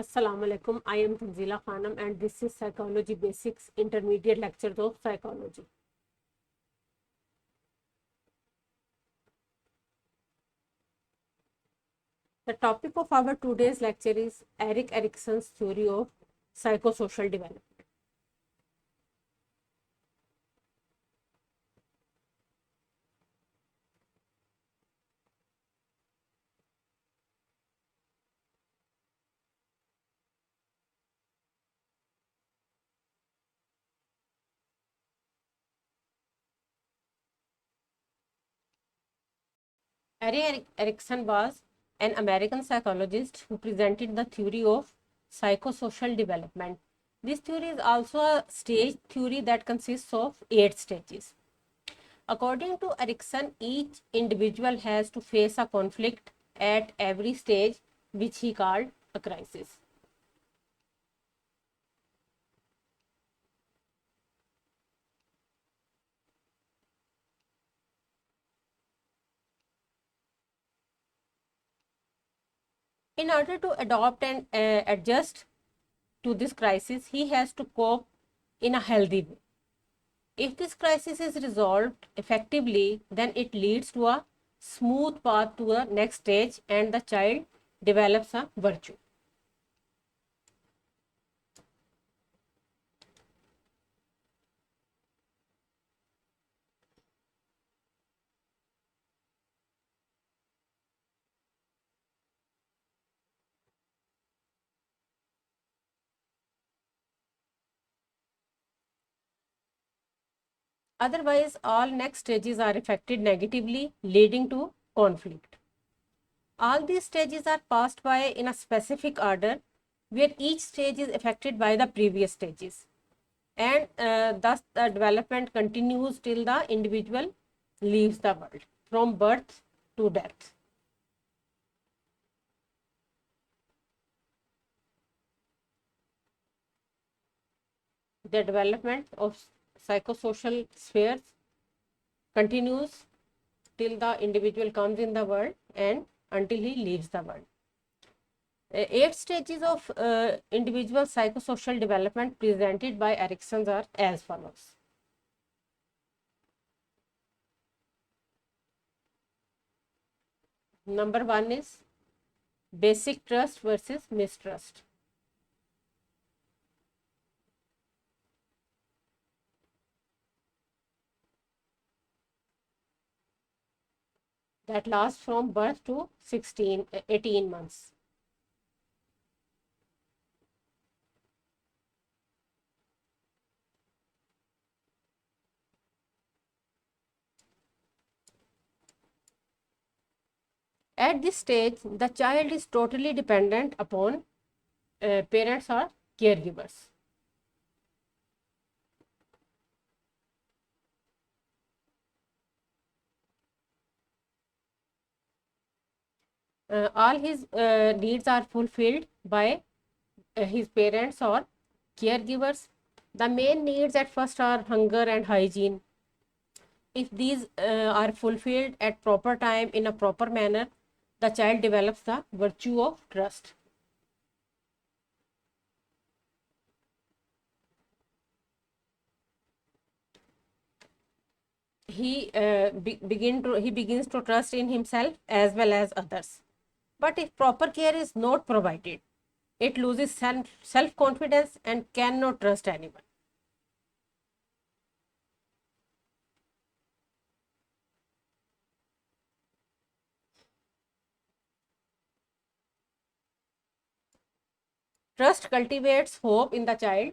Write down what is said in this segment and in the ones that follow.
Assalamualaikum. I am Tanzila Khanam and this is Psychology Basics Intermediate Lectures of Psychology. The topic of our today's lecture is Erik Erikson's theory of psychosocial development. Erik Erikson was an American psychologist who presented the theory of psychosocial development. This theory is also a stage theory that consists of 8 stages. According to Erikson, each individual has to face a conflict at every stage, which he called a crisis. In order to adopt and adjust to this crisis, he has to cope in a healthy way. If this crisis is resolved effectively, then it leads to a smooth path to the next stage and the child develops a virtue. Otherwise, all next stages are affected negatively, leading to conflict. All these stages are passed by in a specific order where each stage is affected by the previous stages, and thus the development continues till the individual leaves the world from birth to death. The development of psychosocial spheres continues till the individual comes in the world and until he leaves the world. 8 stages of individual psychosocial development presented by Erikson are as follows. Number one is basic trust versus mistrust. That lasts from birth to 18 months. At this stage, the child is totally dependent upon parents or caregivers. All his needs are fulfilled by his parents or caregivers. The main needs at first are hunger and hygiene. If these are fulfilled at proper time in a proper manner, the child develops the virtue of trust. He begins to trust in himself as well as others. But if proper care is not provided, it loses self confidence and cannot trust anyone. Trust cultivates hope in the child,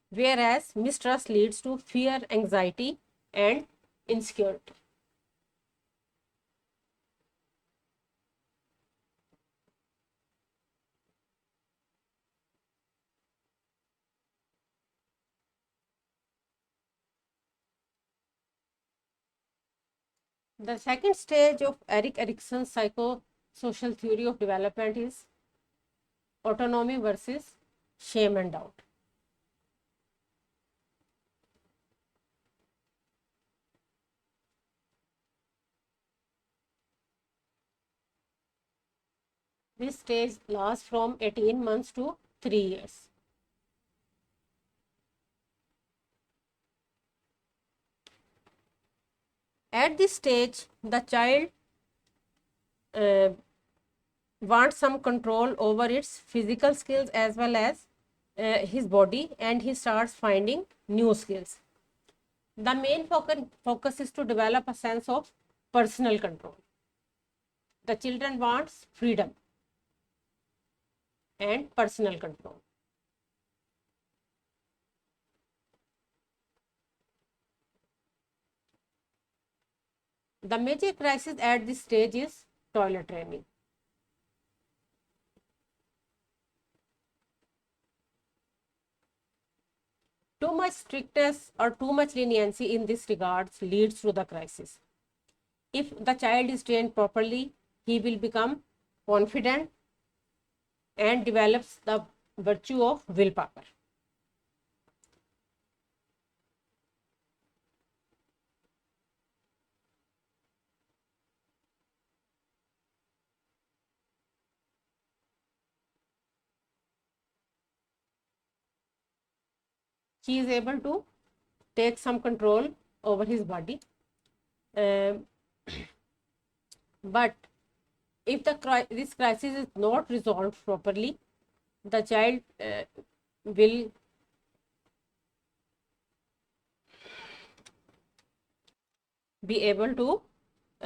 whereas mistrust leads to fear, anxiety, and insecurity. The second stage of Erik Erikson's psychosocial theory of development is autonomy versus shame and doubt. This stage lasts from 18 months to 3 years. At this stage, the child uh, wants some control over its physical skills as well as his body, and he starts finding new skills. The main focus is to develop a sense of personal control. The children wants freedom and personal control. The major crisis at this stage is toilet training. Too much strictness or too much leniency in this regards leads to the crisis. If the child is trained properly, he will become confident and develops the virtue of willpower. He is able to take some control over his body. Um, but if this crisis is not resolved properly, the child will be able to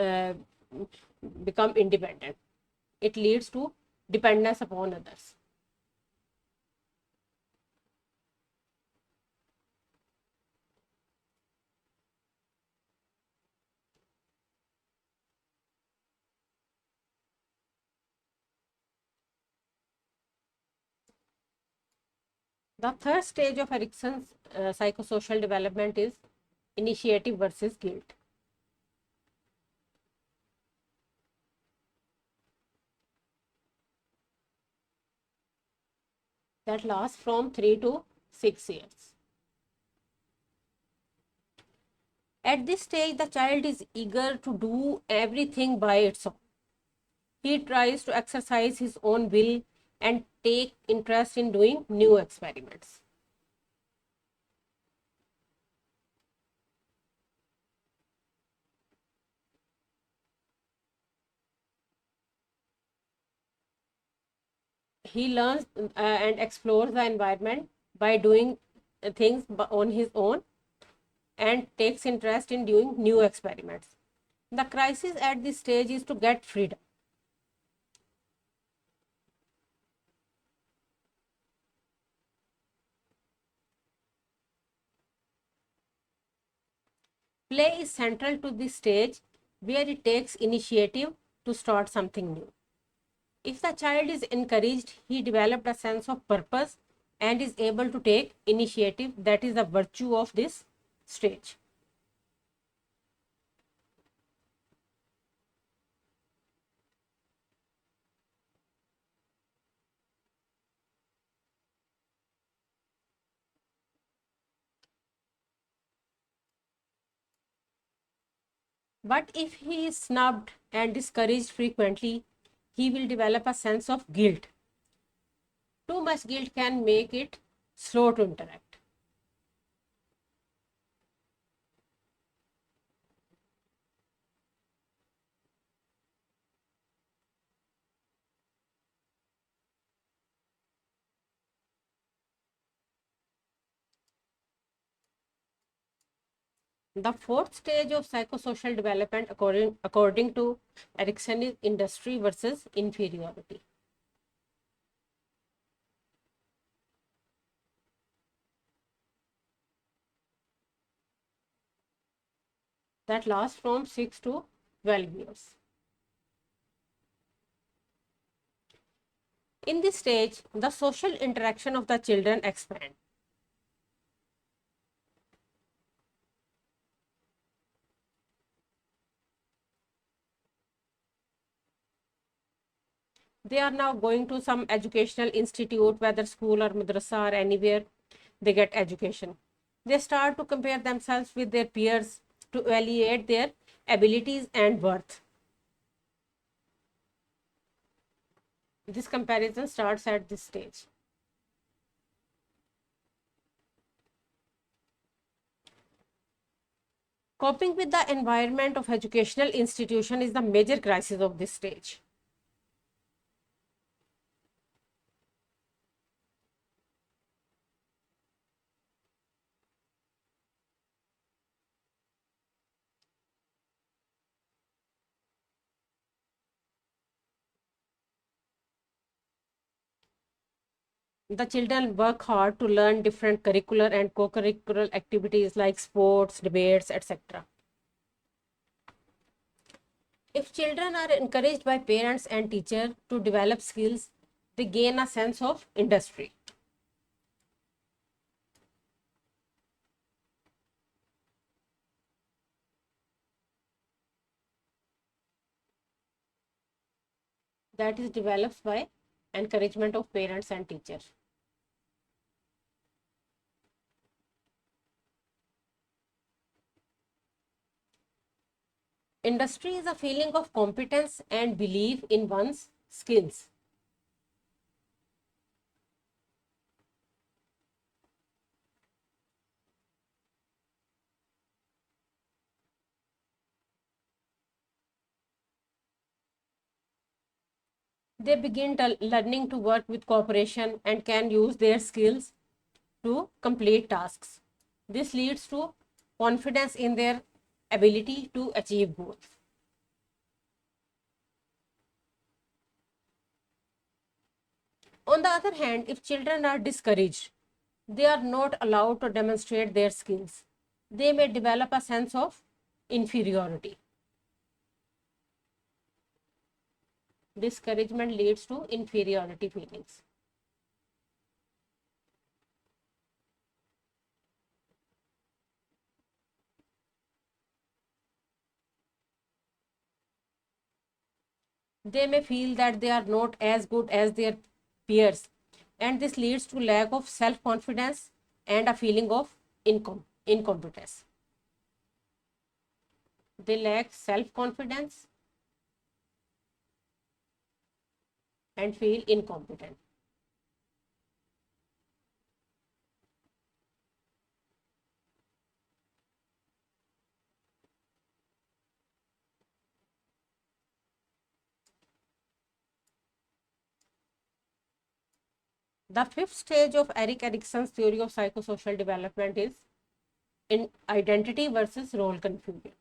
uh, become independent. It leads to dependence upon others. The third stage of Erikson's psychosocial development is initiative versus guilt. That lasts from 3 to 6 years. At this stage, the child is eager to do everything by its own. He tries to exercise his own will and take interest in doing new experiments. He learns and explores the environment by doing things on his own and takes interest in doing new experiments. The crisis at this stage is to get freedom. Play is central to this stage where it takes initiative to start something new. If the child is encouraged, he developed a sense of purpose and is able to take initiative. That is the virtue of this stage. But if he is snubbed and discouraged frequently, he will develop a sense of guilt. Too much guilt can make it slow to interact. The fourth stage of psychosocial development, according to Erikson, is industry versus inferiority. That lasts from 6 to 12 years. In this stage, the social interaction of the children expand. They are now going to some educational institute, whether school or madrasa or anywhere, they get education. They start to compare themselves with their peers to evaluate their abilities and worth. This comparison starts at this stage. Coping with the environment of educational institution is the major crisis of this stage. The children work hard to learn different curricular and co-curricular activities like sports, debates, etc. If children are encouraged by parents and teachers to develop skills, they gain a sense of industry. That is developed by encouragement of parents and teachers. Industry is a feeling of competence and belief in one's skills. They begin learning to work with cooperation and can use their skills to complete tasks. This leads to confidence in their ability to achieve goals. On the other hand, if children are discouraged, they are not allowed to demonstrate their skills. They may develop a sense of inferiority. Discouragement leads to inferiority feelings. They may feel that they are not as good as their peers, and this leads to lack of self-confidence and a feeling of incompetence. They lack self-confidence and feel incompetent. The fifth stage of Erik Erikson's theory of psychosocial development is in identity versus role confusion.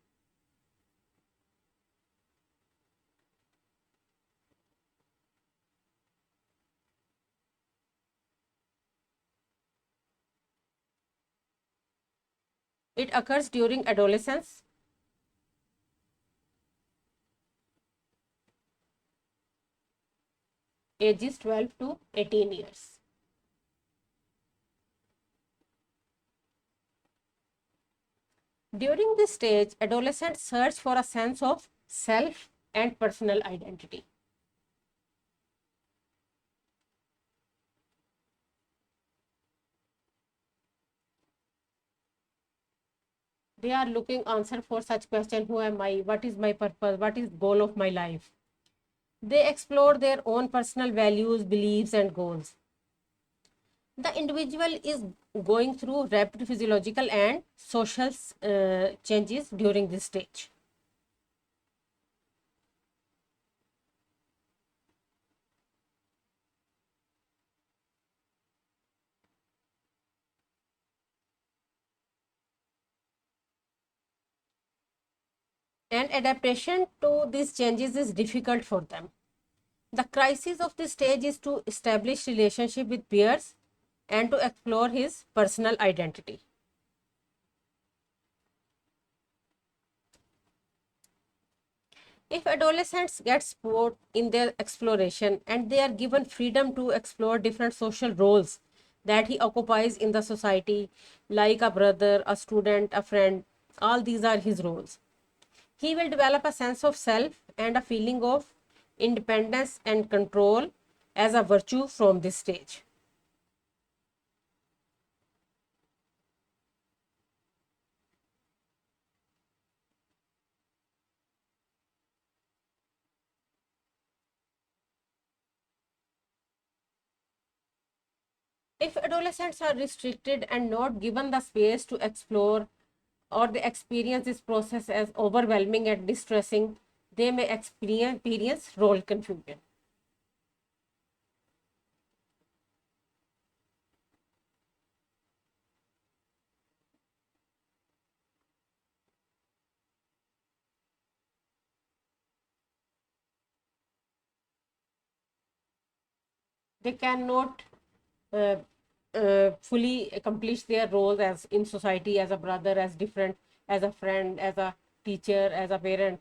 It occurs during adolescence, ages 12 to 18 years. During this stage, adolescents search for a sense of self and personal identity. They are looking answer for such question: who am I? What is my purpose? What is goal of my life? They explore their own personal values, beliefs, and goals. The individual is going through rapid physiological and social changes during this stage. And adaptation to these changes is difficult for them. The crisis of this stage is to establish relationship with peers and to explore his personal identity. If adolescents get support in their exploration and they are given freedom to explore different social roles that he occupies in the society, like a brother, a student, a friend, all these are his roles. He will develop a sense of self and a feeling of independence and control as a virtue from this stage. If adolescents are restricted and not given the space to explore, or they experience this process as overwhelming and distressing, they may experience role confusion. They cannot uh, fully accomplish their roles as in society, as a brother, as different, as a friend, as a teacher, as a parent.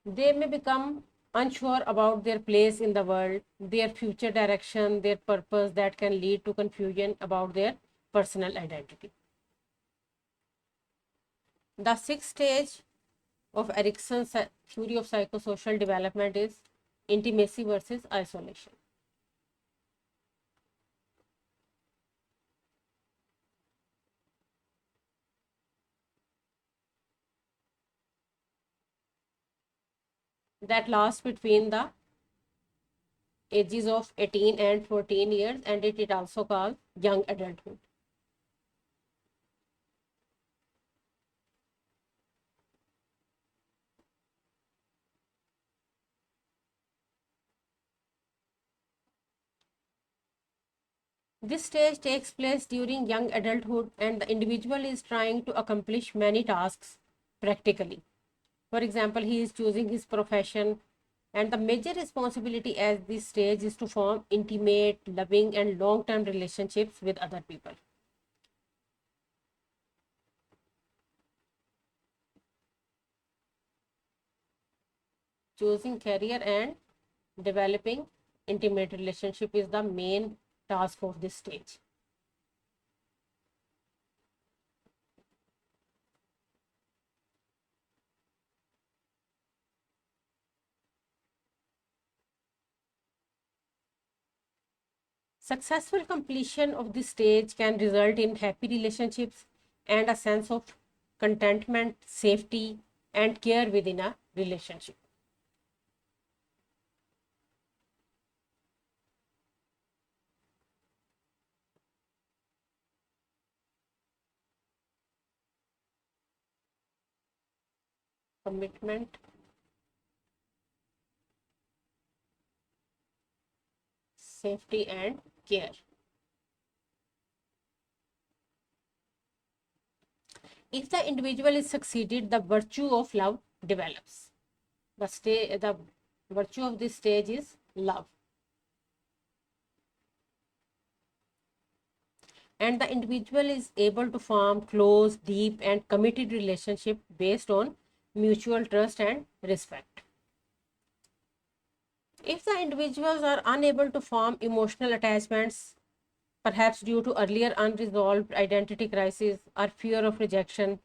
They may become unsure about their place in the world, their future direction, their purpose, that can lead to confusion about their personal identity. The sixth stage of Erickson's theory of psychosocial development is intimacy versus isolation. That lasts between the ages of 18 and 14 years, and it is also called young adulthood. This stage takes place during young adulthood, and the individual is trying to accomplish many tasks practically. For example, he is choosing his profession, and the major responsibility at this stage is to form intimate, loving, and long term relationships with other people. Choosing career and developing intimate relationship is the main task of this stage. Successful completion of this stage can result in happy relationships and a sense of contentment, safety, and care within a relationship. Commitment, safety, and care. If the individual is succeeded, the virtue of love develops. The virtue of this stage is love. And the individual is able to form close, deep, and committed relationship based on mutual trust and respect. If the individuals are unable to form emotional attachments, perhaps due to earlier unresolved identity crisis or fear of rejection,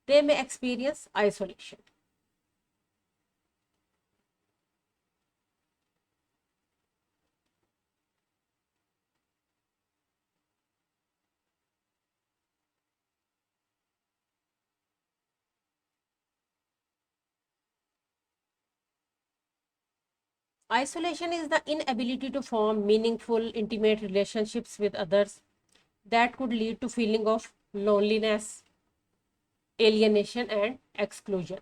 they may experience isolation. Isolation is the inability to form meaningful, intimate relationships with others that could lead to feeling of loneliness, alienation, and exclusion.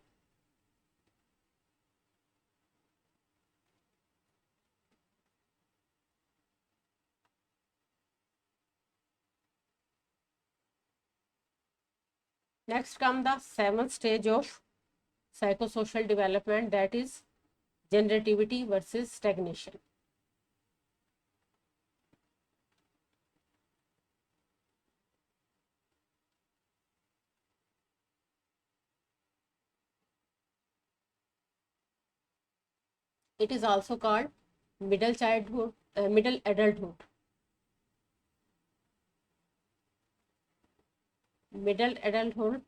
Next comes the seventh stage of psychosocial development, that is generativity versus stagnation. It is also called middle adulthood, middle adulthood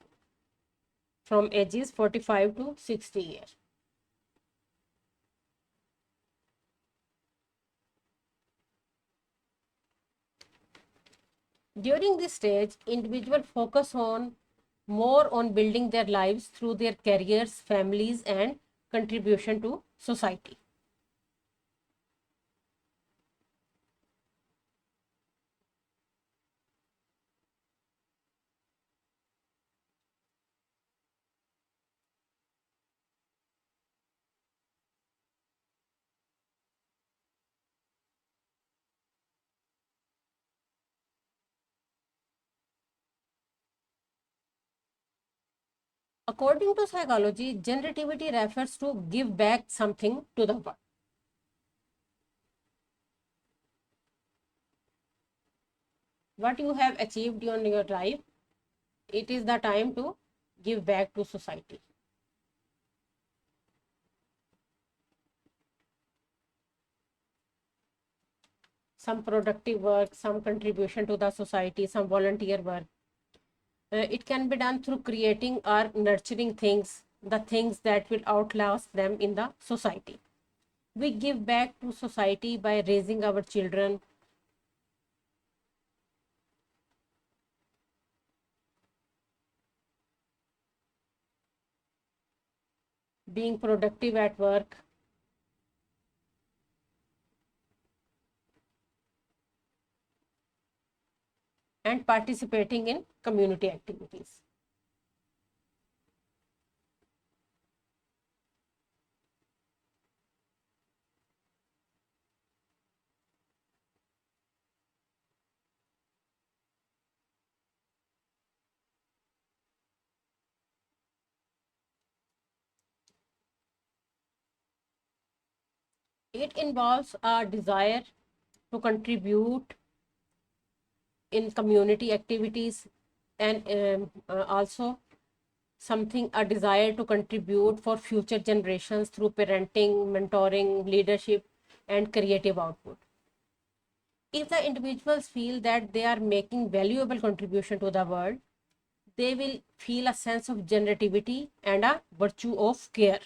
from ages 45 to 60 years. During this stage, individuals focus on more on building their lives through their careers, families, and contribution to society. According to psychology, generativity refers to give back something to the world. What you have achieved in your life, it is the time to give back to society. Some productive work, some contribution to the society, some volunteer work. It can be done through creating or nurturing things, the things that will outlast them in the society. We give back to society by raising our children, being productive at work, and participating in community activities. It involves a desire to contribute in community activities, and also something, a desire to contribute for future generations through parenting, mentoring, leadership, and creative output. If the individuals feel that they are making valuable contribution to the world, they will feel a sense of generativity and a virtue of care.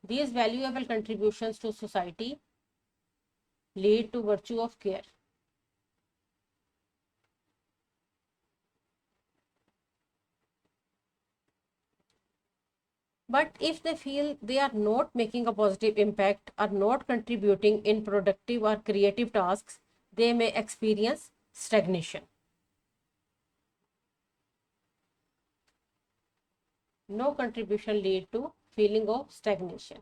These valuable contributions to society lead to virtue of care. But if they feel they are not making a positive impact or not contributing in productive or creative tasks, they may experience stagnation. No contribution lead to feeling of stagnation.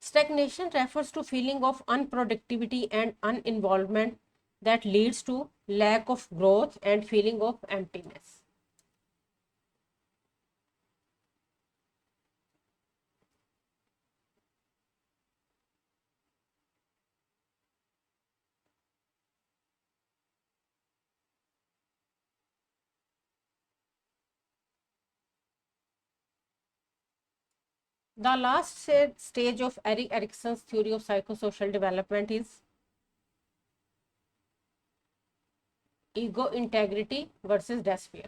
Stagnation refers to feeling of unproductivity and uninvolvement that leads to lack of growth and feeling of emptiness. The last stage of Erik Erikson's theory of psychosocial development is ego integrity versus despair.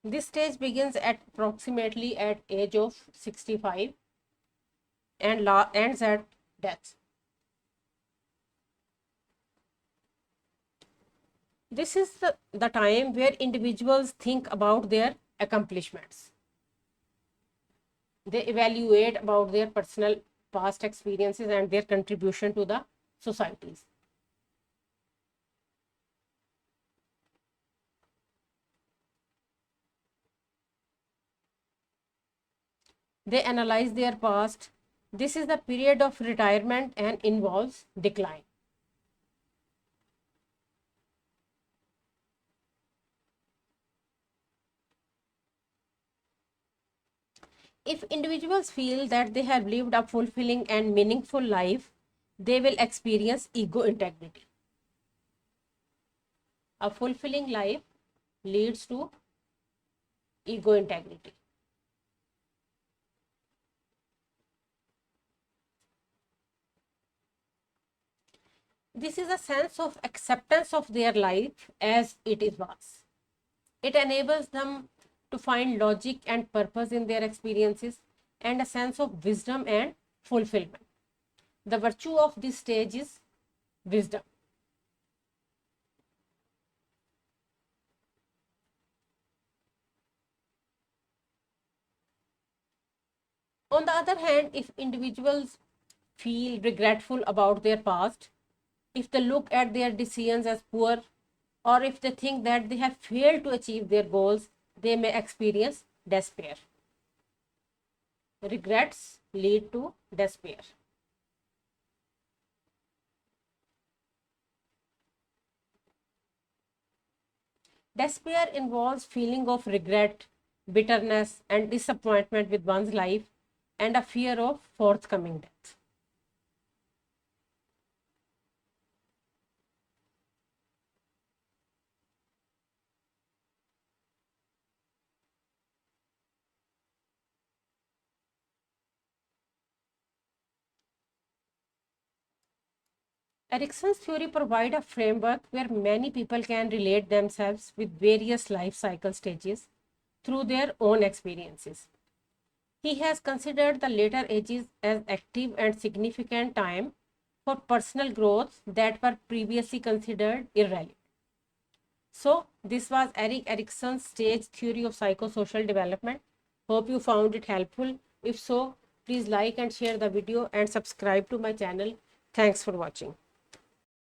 This stage begins at approximately at age of 65 and ends at death. This is the time where individuals think about their accomplishments. They evaluate about their personal past experiences and their contribution to the societies. They analyze their past. This is the period of retirement and involves decline. If individuals feel that they have lived a fulfilling and meaningful life, they will experience ego integrity. A fulfilling life leads to ego integrity. This is a sense of acceptance of their life as it was. It enables them to find logic and purpose in their experiences and a sense of wisdom and fulfillment. The virtue of this stage is wisdom. On the other hand, if individuals feel regretful about their past, if they look at their decisions as poor, or if they think that they have failed to achieve their goals, they may experience despair. Regrets lead to despair. Despair involves feeling of regret, bitterness, and disappointment with one's life, and a fear of forthcoming death. Erickson's theory provides a framework where many people can relate themselves with various life cycle stages through their own experiences. He has considered the later ages as active and significant time for personal growth that were previously considered irrelevant. So, this was Erik Erikson's stage theory of psychosocial development. Hope you found it helpful. If so, please like and share the video and subscribe to my channel. Thanks for watching.